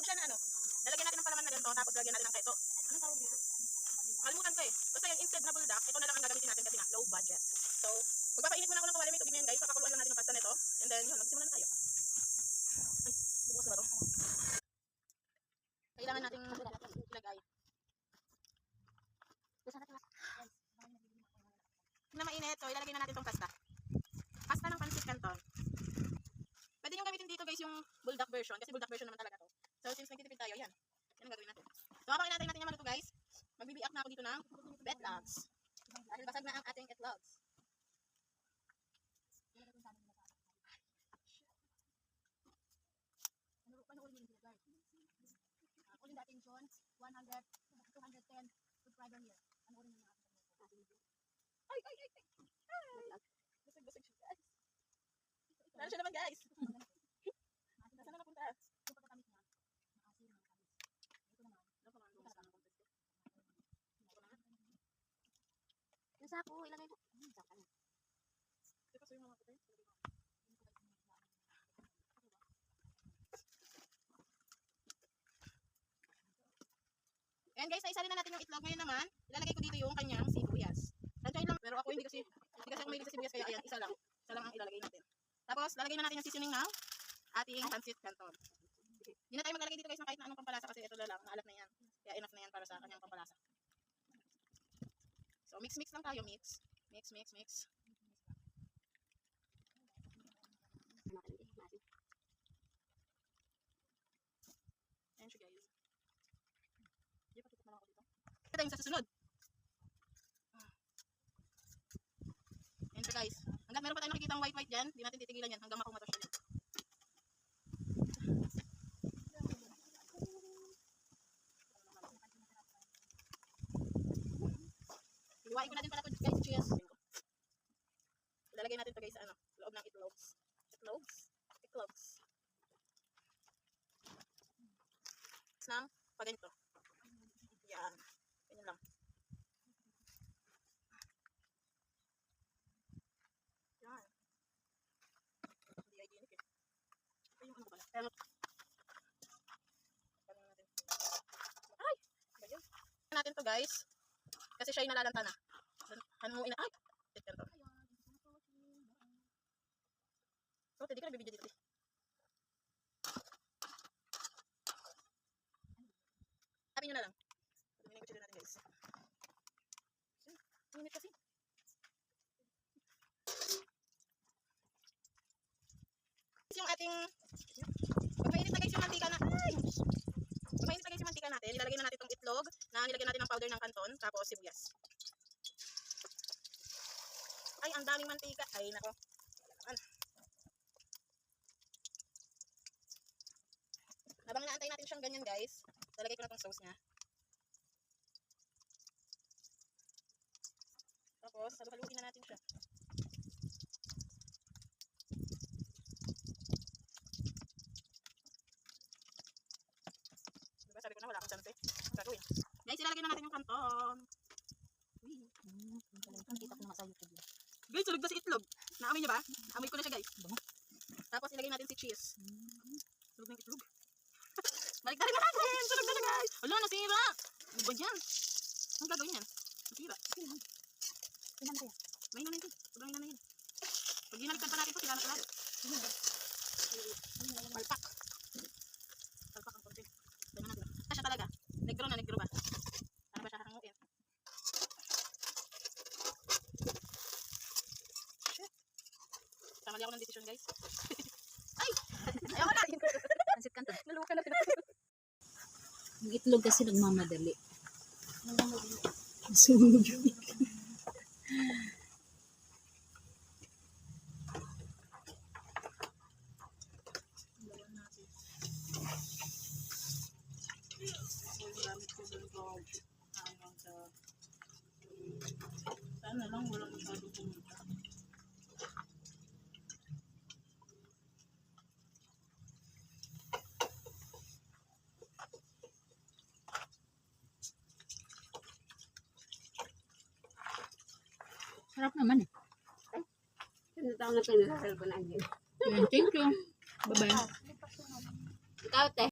itlog siya na ano. Lalagyan natin ng palaman na ganito, tapos lagyan natin ng keso. Anong tawag dito? Kalimutan ko eh. Basta yun, instead na buldak, ito na lang ang gagamitin natin kasi nga, low budget. So, magpapainit muna ako ng kawali, may tubig na yun guys, papakuluan lang natin yung pasta nito. And then, yun, magsimula na tayo. Ay, bubukas na ba ito? Kailangan natin ilagay. Na mainit, so ilalagay na natin itong pasta. Pasta ng pancit canton. Pwede nyo gamitin dito guys yung buldak version, kasi buldak version naman talaga to. So since nagtitipid tayo, yan. Yan ang gagawin natin. So habang inatay natin yung maluto guys, magbibiak na ako dito ng betlogs. Dahil basag na ang ating etlogs. Uling dating John, 100, 210 subscriber here. Ano uling yung ay! Basag-basag siya guys. Lalo siya naman guys. Nasaan na napunta? Ito pagkakamit niya. Maasim ng kamis. Ito naman. Yung sako, ilagay mo. Saka na. Ito kasi yung mga kapatid. Ayan guys, naisa rin na natin yung itlog. Ngayon naman, ilalagay ko dito yung kanyang sibuyas. Tansyahin lang, pero ako hindi kasi ako may sa sibuyas, kaya ayan, isa lang ang ilalagay natin. Tapos, lalagay na natin yung seasoning ng ating pancit canton. Hindi na tayo maglalagay dito guys ng kahit na anong pampalasa kasi ito na lang, naalat na yan. Kaya enough na yan para sa kanyang pampalasa. So, mix lang tayo, mix. Mix. Ayan siya guys. Hindi pa tutok na lang ako dito. Ito tayo sa susunod. Ayan siya guys. Hanggang meron pa tayo nakikita ang white dyan, hindi natin titigilan yan hanggang makumato siya dyan. Iwain ko natin pala ito guys, cheers. Ilalagay natin ito guys sa ano, loob ng itlogs. Itlogs. Nang paganito. Yan. Ganyan lang. Yan. Hindi hygienic eh. Ito yung ano pala. Kaya natin. Ay! Ba yun? Natin to guys. Kasi siya yung nalalanta na. Hanuin na. Ay! Tignan to. So, hindi ka nagbibidyo dito. Tapin nyo na lang. Pagdamin yung kutsilo natin guys. Minit kasi. Yung ating pag mainit na guys yung mantika na. Ay! Pag mainit na guys yung mantika natin, ilalagay na natin itong itlog na nilagyan natin ng powder ng canton, tapos sibuyas. Ay, ang daming mantika. Ay, nako. Habang naantay natin siyang ganyan guys, lalagay ko na itong sauce niya. Tapos, haluhaluin na natin siya. Diba sabi ko na wala akong chance eh. Ang gagawin. Guys, ilalagay na natin yung kanton. Kita ko na sa YouTube. Guys, sulog na si itlog. Naamoy niya ba? Naamoy ko na siya guys. Tapos ilagay natin si cheese. Sulog na yung itlog. Balik na rin natin. Sulog na guys. Wala, nasira. Ano ba yan? Ang gagawin yan? Nasira. Tingnan mo kaya. May na yun. Sobrang na yun. Pag ginalikan pa natin po, sila na kalado. Palpak. Palpak ang konti. Ganyan na diba? Siya talaga. Negro ba? Para ba siya hanguin? Shit. Kamali ako ng decision guys. Ay! Ayaw ko na! Pancit canton. Naluka na. Yung itlog kasi nagmamadali. Sunog yun. Sana lang walang masyado pumunta. Sarap naman eh. Tao na pinag-cellphone again. Thank you. Bye-bye. Ikaw, te.